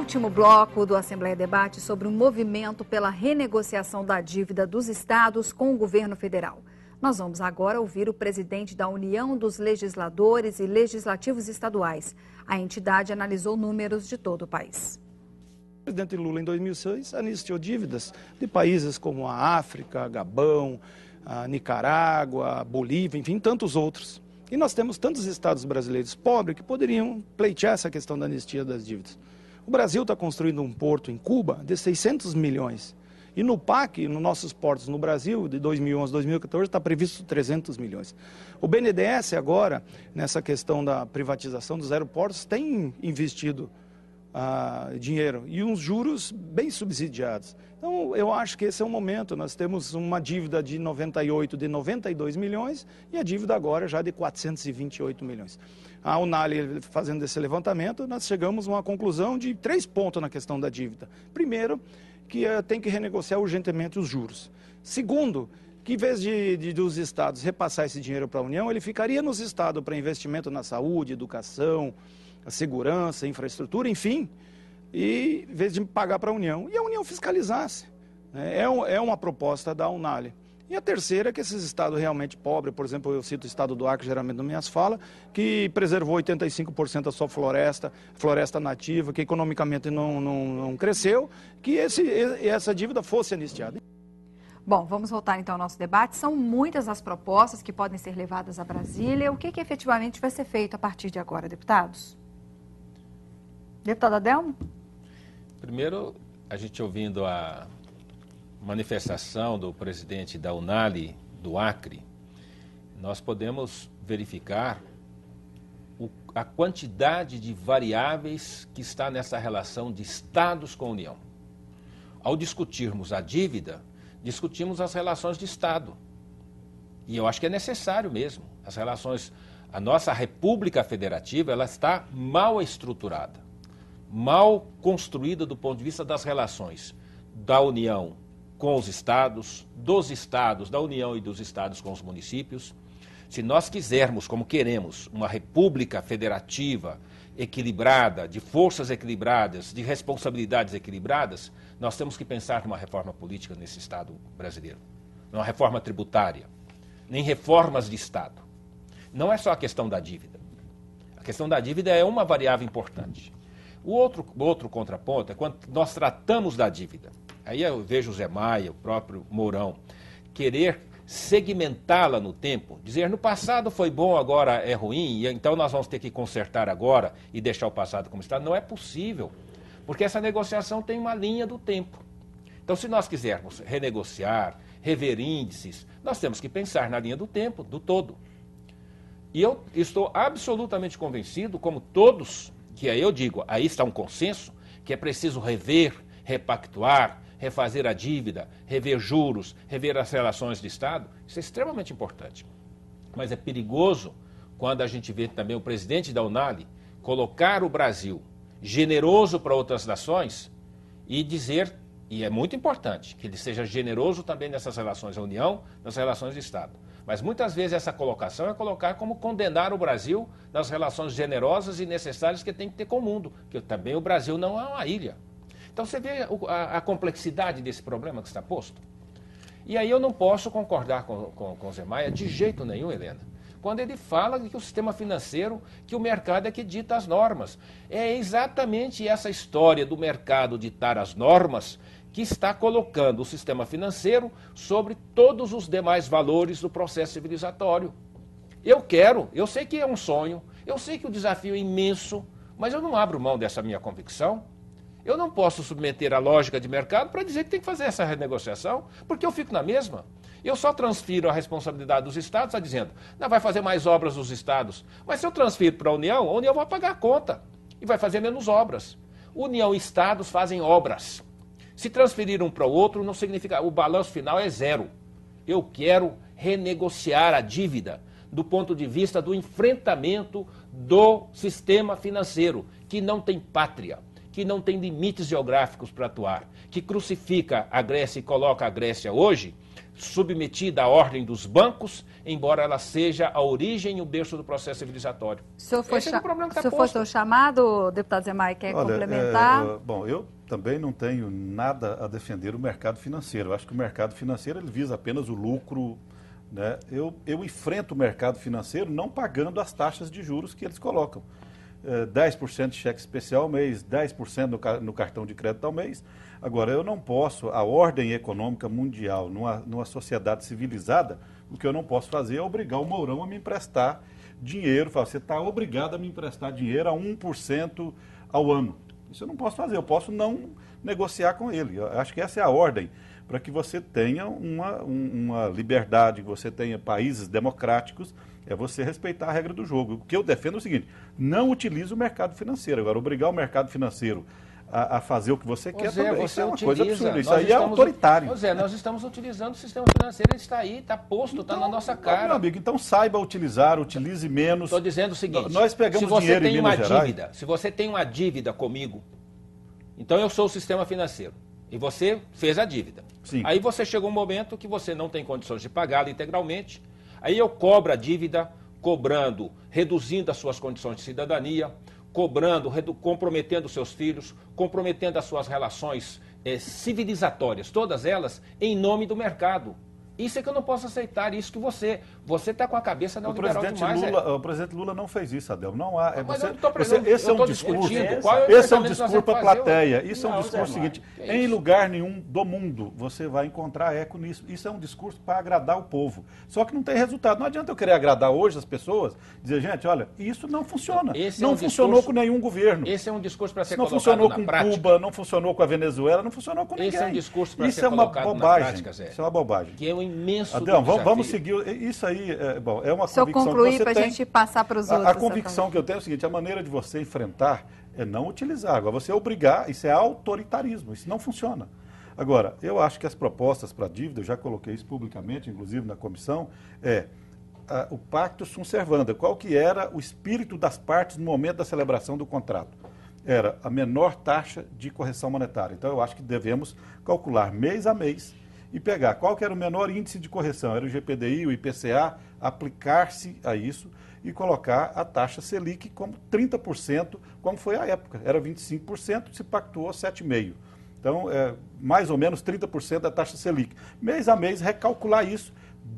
último bloco do Assembleia Debate sobre um movimento pela renegociação da dívida dos estados com o governo federal. Nós vamos agora ouvir o presidente da União dos Legisladores e Legislativos Estaduais. A entidade analisou números de todo o país. O presidente Lula, em 2006, anistiou dívidas de países como a África, Gabão, a Nicarágua, Bolívia, enfim, tantos outros. E nós temos tantos estados brasileiros pobres que poderiam pleitear essa questão da anistia das dívidas. O Brasil está construindo um porto em Cuba de 600 milhões. E no PAC, nos nossos portos no Brasil, de 2011 a 2014, está previsto 300 milhões. O BNDES agora, nessa questão da privatização dos aeroportos, tem investido dinheiro e uns juros bem subsidiados. Então, eu acho que esse é o momento. Nós temos uma dívida de 98, de 92 milhões e a dívida agora já de 428 milhões. A Unali, fazendo esse levantamento, nós chegamos a uma conclusão de 3 pontos na questão da dívida. Primeiro, que tem que renegociar urgentemente os juros. Segundo, que em vez dos estados repassar esse dinheiro para a União, ele ficaria nos estados para investimento na saúde, educação, a segurança, a infraestrutura, enfim, e em vez de pagar para a União, e a União fiscalizasse. É uma proposta da Unali. E a terceira é que esses estados realmente pobres, por exemplo, eu cito o estado do Acre, geralmente nas minhas falas, que preservou 85% da sua floresta nativa, que economicamente não cresceu, que essa dívida fosse anistiada. Bom, vamos voltar então ao nosso debate. São muitas as propostas que podem ser levadas a Brasília. O que efetivamente vai ser feito a partir de agora, deputados? Deputado Adelmo? Primeiro, a gente ouvindo a manifestação do presidente da Unali, do Acre, nós podemos verificar a quantidade de variáveis que está nessa relação de estados com a União. Ao discutirmos a dívida, discutimos as relações de Estado. E eu acho que é necessário mesmo. As relações, a nossa República Federativa, ela está mal estruturada, mal construída do ponto de vista das relações da União com os estados, dos estados, da União e dos estados com os municípios. Se nós quisermos, como queremos, uma república federativa equilibrada, de forças equilibradas, de responsabilidades equilibradas, nós temos que pensar numa reforma política nesse Estado brasileiro. Não uma reforma tributária, nem reformas de Estado. Não é só a questão da dívida. A questão da dívida é uma variável importante. O outro contraponto é quando nós tratamos da dívida. Aí eu vejo o Zé Maia, o próprio Mourão, querer segmentá-la no tempo, dizer no passado foi bom, agora é ruim, e então nós vamos ter que consertar agora e deixar o passado como está. Não é possível, porque essa negociação tem uma linha do tempo. Então, se nós quisermos renegociar, rever índices, nós temos que pensar na linha do tempo, do todo. E eu estou absolutamente convencido, como todos, que aí eu digo, aí está um consenso, que é preciso rever, repactuar, refazer a dívida, rever juros, rever as relações de Estado. Isso é extremamente importante. Mas é perigoso quando a gente vê também o presidente da Unali colocar o Brasil generoso para outras nações e dizer, e é muito importante, que ele seja generoso também nessas relações da União, nas relações de Estado. Mas muitas vezes essa colocação é colocar como condenar o Brasil nas relações generosas e necessárias que tem que ter com o mundo, que também o Brasil não é uma ilha. Então você vê a complexidade desse problema que está posto. E aí eu não posso concordar com o Zé Maia de jeito nenhum, Helena, quando ele fala que o sistema financeiro, que o mercado é que dita as normas. É exatamente essa história do mercado ditar as normas que está colocando o sistema financeiro sobre todos os demais valores do processo civilizatório. Eu sei que é um sonho, eu sei que o desafio é imenso, mas eu não abro mão dessa minha convicção. Eu não posso submeter a lógica de mercado para dizer que tem que fazer essa renegociação, porque eu fico na mesma. Eu só transfiro a responsabilidade dos estados, está dizendo, não vai fazer mais obras dos estados. Mas se eu transfiro para a União vai pagar a conta e vai fazer menos obras. União e estados fazem obras. Se transferir um para o outro, não significa, o balanço final é zero. Eu quero renegociar a dívida do ponto de vista do enfrentamento do sistema financeiro, que não tem pátria, que não tem limites geográficos para atuar, que crucifica a Grécia e coloca a Grécia hoje submetida à ordem dos bancos, embora ela seja a origem e o berço do processo civilizatório. Esse é o problema que está posto. O senhor foi seu chamado, deputado Zé Maia, quer complementar? Bom, eu também não tenho nada a defender o mercado financeiro. Eu acho que o mercado financeiro ele visa apenas o lucro, né? Eu enfrento o mercado financeiro não pagando as taxas de juros que eles colocam. 10% de cheque especial ao mês, 10% no cartão de crédito ao mês. Agora, eu não posso, a ordem econômica mundial, numa sociedade civilizada, o que eu não posso fazer é obrigar o Mourão a me emprestar dinheiro. Você está obrigado a me emprestar dinheiro a 1% ao ano. Isso eu não posso fazer, eu posso não negociar com ele. Eu acho que essa é a ordem, para que você tenha uma liberdade, que você tenha países democráticos, é você respeitar a regra do jogo. O que eu defendo é o seguinte: não utilize o mercado financeiro. Agora, obrigar o mercado financeiro a fazer o que você quer também, isso é uma coisa absurda. Isso aí é autoritário. Zé, nós estamos utilizando o sistema financeiro, ele está aí, está posto, está na nossa cara. Meu amigo, então saiba utilizar, utilize menos. Estou dizendo o seguinte: nós pegamos dinheiro em Minas Gerais. Se você tem uma dívida comigo, então eu sou o sistema financeiro. E você fez a dívida. Sim. Aí você chegou um momento que você não tem condições de pagá-la integralmente. Aí eu cobro a dívida, reduzindo as suas condições de cidadania, comprometendo seus filhos, comprometendo as suas relações civilizatórias, todas elas em nome do mercado. Isso é que eu não posso aceitar, isso que você está com a cabeça neoliberal demais. O presidente Lula não fez isso, Adel. Não há. Esse é um discurso. Esse é um discurso para a plateia. Isso é um discurso seguinte: em lugar nenhum do mundo você vai encontrar eco nisso. Isso é um discurso para agradar o povo. Só que não tem resultado. Não adianta eu querer agradar hoje as pessoas, dizer, gente, olha, isso não funciona. Não funcionou com nenhum governo. Esse é um discurso para ser colocado na prática. Não funcionou com Cuba, não funcionou com a Venezuela, não funcionou com ninguém. Esse é um discurso para ser colocado na prática, Zé. Isso é uma bobagem. Que é um imenso Adão, vamos seguir. Isso aí é uma convicção que você tem. Concluir para a gente passar para os outros. A convicção que eu tenho é o seguinte: a maneira de você enfrentar é não utilizar. Agora, você obrigar, isso é autoritarismo, isso não funciona. Agora, eu acho que as propostas para a dívida, eu já coloquei isso publicamente, inclusive na comissão, o pacto sunt servanda. Qual que era o espírito das partes no momento da celebração do contrato? Era a menor taxa de correção monetária. Então, eu acho que devemos calcular mês a mês e pegar qual que era o menor índice de correção, era o GPDI, o IPCA, aplicar-se a isso e colocar a taxa Selic como 30%, como foi a época. Era 25%, se pactuou 7,5%. Então, mais ou menos 30% da taxa Selic. Mês a mês, recalcular isso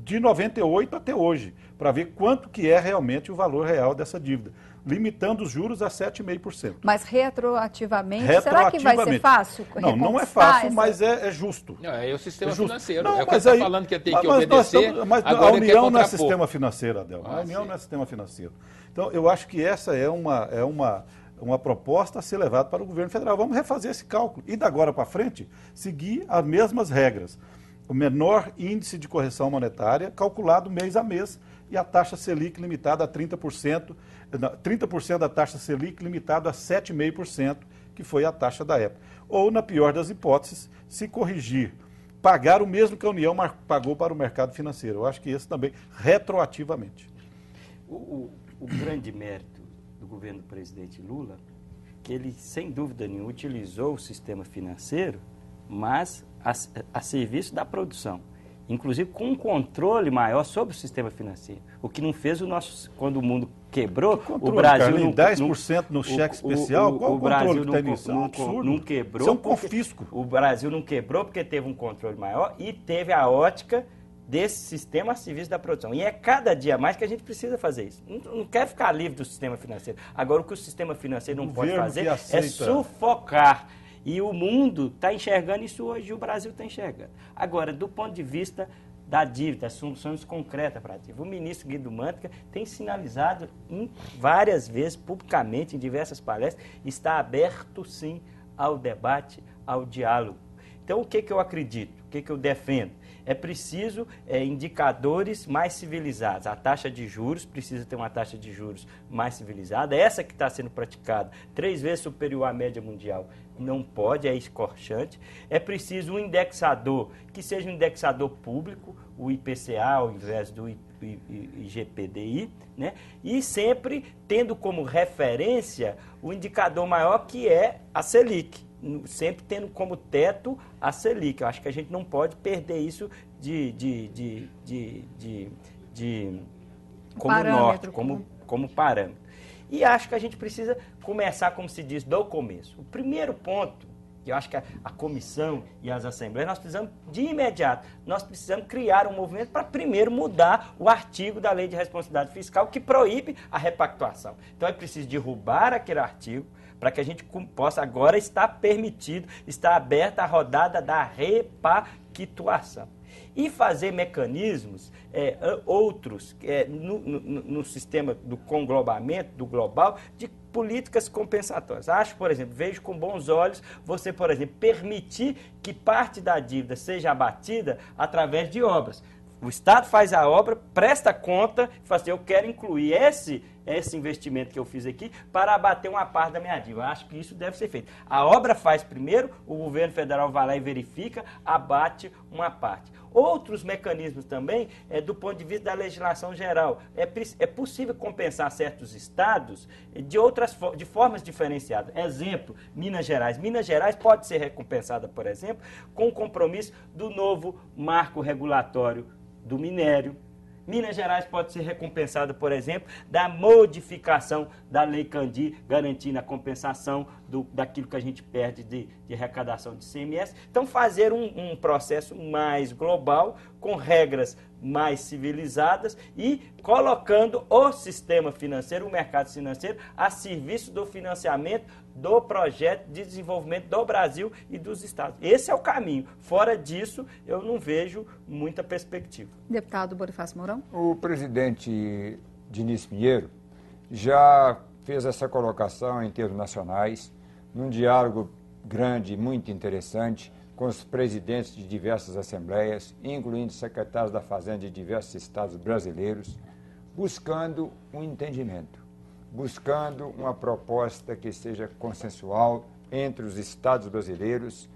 de 98 até hoje, para ver quanto que é realmente o valor real dessa dívida, limitando os juros a 7,5%. Mas retroativamente, será que vai ser fácil? Não é fácil, mas é justo. É o sistema financeiro. Não, é o que está falando que tem que obedecer. Mas a União não é sistema financeiro, Adel. A União não é sistema financeiro. Então, eu acho que essa é uma proposta a ser levada para o governo federal. Vamos refazer esse cálculo e, da agora para frente, seguir as mesmas regras. O menor índice de correção monetária calculado mês a mês e a taxa Selic limitada a 30%, 30% da taxa Selic limitada a 7,5%, que foi a taxa da época. Ou, na pior das hipóteses, se corrigir, pagar o mesmo que a União pagou para o mercado financeiro. Eu acho que esse também, retroativamente. O grande mérito do governo do presidente Lula, que ele, sem dúvida nenhuma, utilizou o sistema financeiro, mas a serviço da produção, inclusive com um controle maior sobre o sistema financeiro. O que não fez quando o mundo quebrou, o Brasil Carlinhos, não... 10% no cheque especial? Qual o controle que tem nisso? É um absurdo. Não quebrou. Isso é um confisco. O Brasil não quebrou porque teve um controle maior e teve a ótica desse sistema a serviço da produção. E é cada dia mais que a gente precisa fazer isso. Não quer ficar livre do sistema financeiro. Agora, o que o sistema financeiro não pode fazer é sufocar. E o mundo está enxergando isso hoje, e o Brasil está enxergando. Agora, do ponto de vista da dívida, as soluções concretas para a dívida, o ministro Guido Mantega tem sinalizado várias vezes, publicamente, em diversas palestras, está aberto, sim, ao debate, ao diálogo. Então, o que eu acredito? O que eu defendo? É preciso indicadores mais civilizados. A taxa de juros precisa ter uma taxa de juros mais civilizada. Essa que está sendo praticada, 3 vezes superior à média mundial, não pode, é escorchante. É preciso um indexador, que seja um indexador público, o IPCA ao invés do IGPDI, né? E sempre tendo como referência o indicador maior, que é a Selic. Sempre tendo como teto a Selic. Eu acho que a gente não pode perder isso como norte, como parâmetro. E acho que a gente precisa começar, como se diz, do começo. O primeiro ponto, que eu acho que a comissão e as assembleias, nós precisamos, de imediato, nós precisamos criar um movimento para primeiro mudar o artigo da Lei de Responsabilidade Fiscal que proíbe a repactuação. Então é preciso derrubar aquele artigo para que a gente possa agora estar permitido, estar aberta a rodada da repactuação. E fazer mecanismos outros no sistema do conglobamento, do global, de políticas compensatórias. Acho, por exemplo, vejo com bons olhos você, por exemplo, permitir que parte da dívida seja abatida através de obras. O Estado faz a obra, presta conta e fala assim, eu quero incluir esse investimento que eu fiz aqui para abater uma parte da minha dívida. Eu acho que isso deve ser feito. A obra faz primeiro, o governo federal vai lá e verifica, abate uma parte. Outros mecanismos também, do ponto de vista da legislação geral, é possível compensar certos estados de formas diferenciadas. Exemplo, Minas Gerais. Minas Gerais pode ser recompensada, por exemplo, com o compromisso do novo marco regulatório do minério. Minas Gerais pode ser recompensada, por exemplo, da modificação da Lei Candir, garantindo a compensação daquilo que a gente perde de arrecadação de CMS. Então, fazer um processo mais global, com regras mais civilizadas e colocando o sistema financeiro, o mercado financeiro, a serviço do financiamento do projeto de desenvolvimento do Brasil e dos estados. Esse é o caminho. Fora disso, eu não vejo muita perspectiva. Deputado Bonifácio Mourão. O presidente Diniz Pinheiro já fez essa colocação em termos nacionais, num diálogo grande, muito interessante, com os presidentes de diversas assembleias, incluindo secretários da Fazenda de diversos estados brasileiros, buscando um entendimento, buscando uma proposta que seja consensual entre os estados brasileiros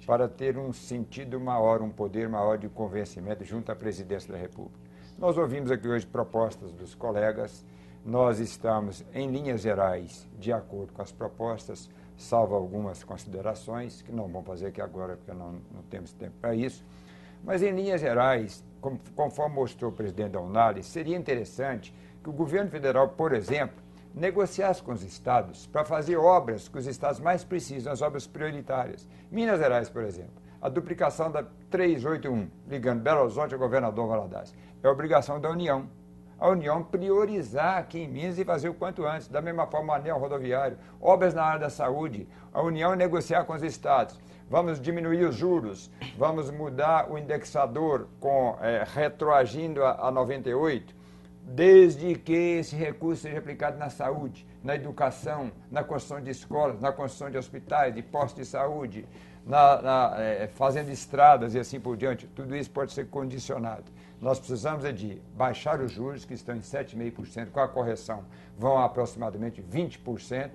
para ter um sentido maior, um poder maior de convencimento junto à presidência da República. Nós ouvimos aqui hoje propostas dos colegas, nós estamos, em linhas gerais, de acordo com as propostas, salvo algumas considerações, que não vamos fazer aqui agora, porque não temos tempo para isso, mas em linhas gerais, conforme mostrou o presidente da Unali, seria interessante que o governo federal, por exemplo, negociasse com os estados para fazer obras que os estados mais precisam, as obras prioritárias. Minas Gerais, por exemplo, a duplicação da 381, ligando Belo Horizonte ao Governador Valadares, é obrigação da União. A União priorizar aqui em Minas e fazer o quanto antes. Da mesma forma, o anel rodoviário, obras na área da saúde, a União negociar com os estados. Vamos diminuir os juros, vamos mudar o indexador retroagindo a 98, desde que esse recurso seja aplicado na saúde, na educação, na construção de escolas, na construção de hospitais, de postos de saúde, fazendo estradas e assim por diante. Tudo isso pode ser condicionado. Nós precisamos de baixar os juros, que estão em 7,5%, com a correção vão a aproximadamente 20%,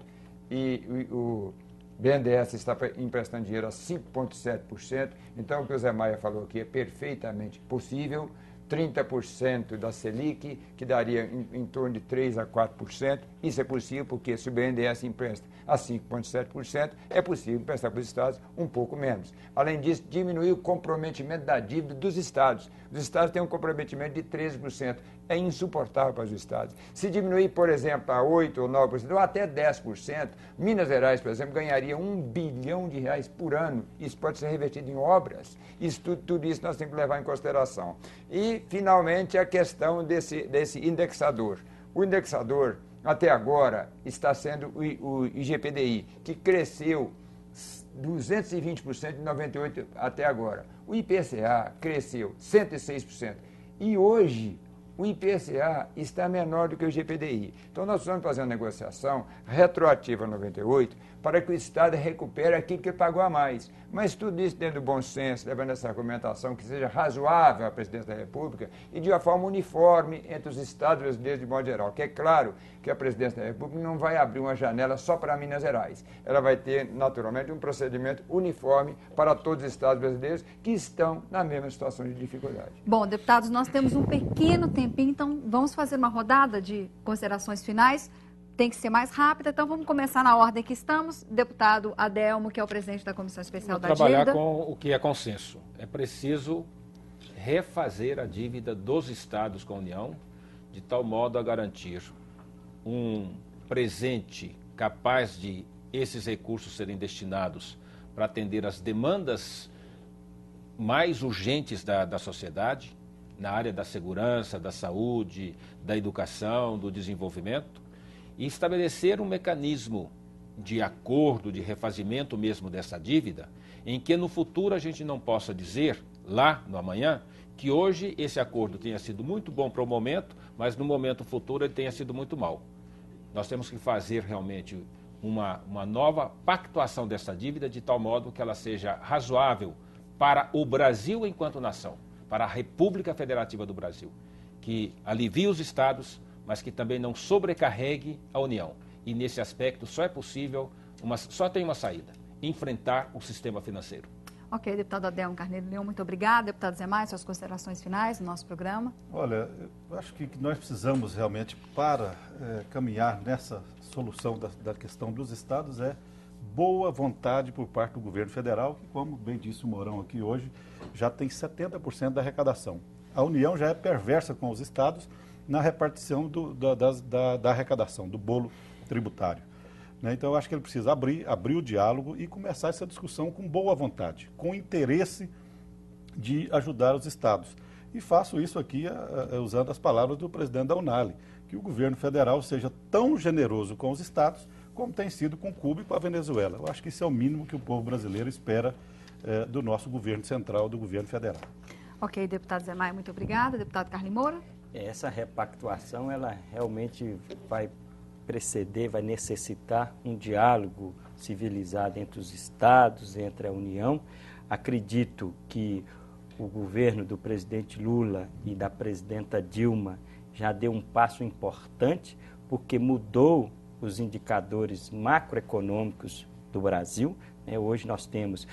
e o BNDES está emprestando dinheiro a 5,7%. Então, o que o Zé Maia falou aqui é perfeitamente possível. 30% da Selic, que daria em torno de 3% a 4%. Isso é possível porque se o BNDES empresta a 5,7%, é possível emprestar para os estados um pouco menos. Além disso, diminuir o comprometimento da dívida dos estados. Os estados têm um comprometimento de 13%. É insuportável para os estados. Se diminuir, por exemplo, a 8% ou 9%, ou até 10%, Minas Gerais, por exemplo, ganharia R$1 bilhão por ano. Isso pode ser revertido em obras. Tudo isso nós temos que levar em consideração. E, finalmente, a questão desse indexador. O indexador, até agora, está sendo o IGPDI, que cresceu 220% de 98 até agora. O IPCA cresceu 106%. E hoje, o IPCA está menor do que o IGPDI. Então, nós precisamos fazer uma negociação retroativa a 98 para que o Estado recupere aquilo que pagou a mais. Mas tudo isso dentro do bom senso, levando essa argumentação que seja razoável à presidência da República e de uma forma uniforme entre os Estados brasileiros de modo geral. Que é claro que a presidência da República não vai abrir uma janela só para Minas Gerais. Ela vai ter, naturalmente, um procedimento uniforme para todos os Estados brasileiros que estão na mesma situação de dificuldade. Bom, deputados, nós temos um pequeno tempinho, então vamos fazer uma rodada de considerações finais. Tem que ser mais rápida, então vamos começar na ordem que estamos. Deputado Adelmo, que é o presidente da Comissão Especial da Dívida. Trabalhar com o que é consenso. É preciso refazer a dívida dos estados com a União, de tal modo a garantir um presente capaz de esses recursos serem destinados para atender as demandas mais urgentes da sociedade, na área da segurança, da saúde, da educação, do desenvolvimento, e estabelecer um mecanismo de acordo, de refazimento mesmo dessa dívida, em que no futuro a gente não possa dizer, lá no amanhã, que hoje esse acordo tenha sido muito bom para o momento, mas no momento futuro ele tenha sido muito mal. Nós temos que fazer realmente uma nova pactuação dessa dívida, de tal modo que ela seja razoável para o Brasil enquanto nação, para a República Federativa do Brasil, que alivie os estados, mas que também não sobrecarregue a União. E nesse aspecto só é possível, só tem uma saída: enfrentar o sistema financeiro. Ok, deputado Adelmo Carneiro Leão, muito obrigada. Deputado Zé Maia, suas considerações finais no nosso programa. Olha, eu acho que nós precisamos realmente, para caminhar nessa solução da questão dos estados, boa vontade por parte do governo federal, que, como bem disse o Mourão aqui hoje, já tem 70% da arrecadação. A União já é perversa com os estados na repartição da arrecadação, do bolo tributário. Então, eu acho que ele precisa abrir o diálogo e começar essa discussão com boa vontade, com interesse de ajudar os estados. E faço isso aqui usando as palavras do presidente da Unali, que o governo federal seja tão generoso com os estados como tem sido com Cuba e com a Venezuela. Eu acho que isso é o mínimo que o povo brasileiro espera do nosso governo central, do governo federal. Ok, deputado Zé Maia, muito obrigada. Deputado Carlos Moura. Essa repactuação, ela realmente vai preceder, vai necessitar um diálogo civilizado entre os estados, entre a União. Acredito que o governo do presidente Lula e da presidenta Dilma já deu um passo importante, porque mudou os indicadores macroeconômicos do Brasil. Hoje nós temos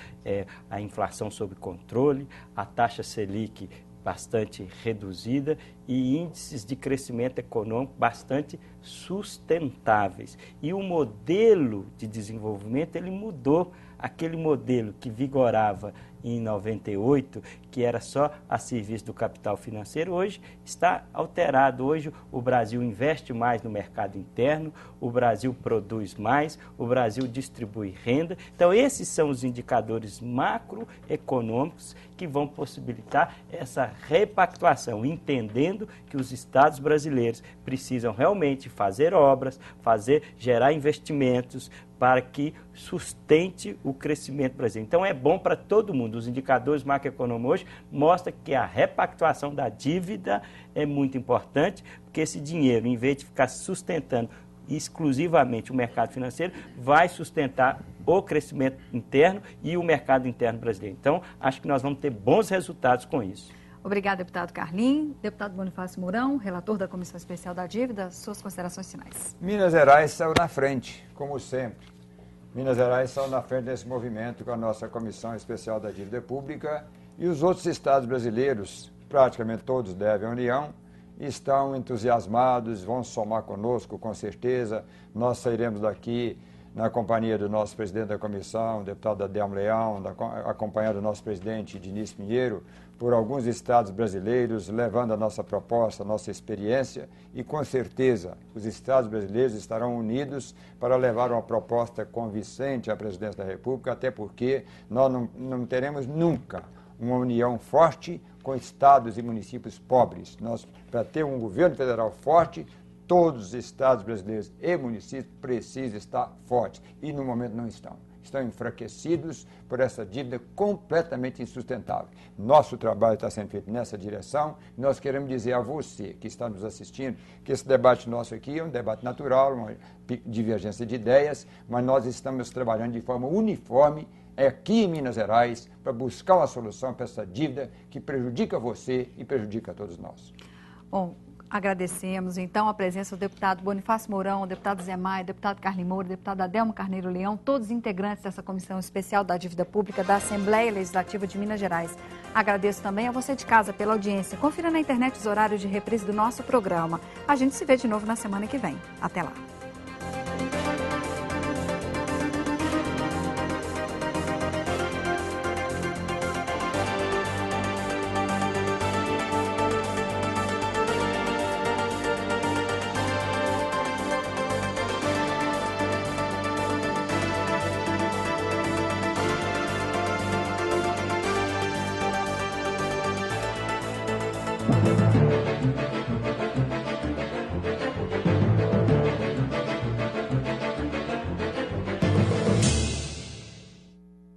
a inflação sob controle, a taxa Selic bastante reduzida e índices de crescimento econômico bastante sustentáveis. E o modelo de desenvolvimento, ele mudou. Aquele modelo que vigorava em 98, que era só a serviço do capital financeiro, hoje está alterado. Hoje o Brasil investe mais no mercado interno, o Brasil produz mais, o Brasil distribui renda. Então, esses são os indicadores macroeconômicos que vão possibilitar essa repactuação, entendendo que os estados brasileiros precisam realmente fazer obras, gerar investimentos, para que sustente o crescimento brasileiro. Então, é bom para todo mundo. Os indicadores macroeconômicos hoje mostram que a repactuação da dívida é muito importante, porque esse dinheiro, em vez de ficar sustentando exclusivamente o mercado financeiro, vai sustentar o crescimento interno e o mercado interno brasileiro. Então, acho que nós vamos ter bons resultados com isso. Obrigada, deputado Carlim. Deputado Bonifácio Mourão, relator da Comissão Especial da Dívida, suas considerações finais. Minas Gerais saiu na frente, como sempre. Minas Gerais saiu na frente desse movimento com a nossa Comissão Especial da Dívida Pública, e os outros estados brasileiros, praticamente todos devem à União, estão entusiasmados, vão somar conosco, com certeza. Nós sairemos daqui na companhia do nosso presidente da comissão, o deputado Adelmo Leão, acompanhado do nosso presidente Diniz Pinheiro, por alguns estados brasileiros, levando a nossa proposta, a nossa experiência, e com certeza os estados brasileiros estarão unidos para levar uma proposta convincente à presidência da República, até porque nós não teremos nunca uma união forte com estados e municípios pobres. Para ter um governo federal forte, todos os estados brasileiros e municípios precisam estar fortes, e no momento não estão. Estão enfraquecidos por essa dívida completamente insustentável. Nosso trabalho está sendo feito nessa direção. Nós queremos dizer a você que está nos assistindo que esse debate nosso aqui é um debate natural, uma divergência de ideias, mas nós estamos trabalhando de forma uniforme aqui em Minas Gerais para buscar uma solução para essa dívida que prejudica você e prejudica a todos nós. Bom, agradecemos, então, a presença do deputado Bonifácio Mourão, deputado Zé Maia, deputado Carlos Moura, deputado Adelmo Carneiro Leão, todos integrantes dessa Comissão Especial da Dívida Pública da Assembleia Legislativa de Minas Gerais. Agradeço também a você de casa pela audiência. Confira na internet os horários de reprise do nosso programa. A gente se vê de novo na semana que vem. Até lá.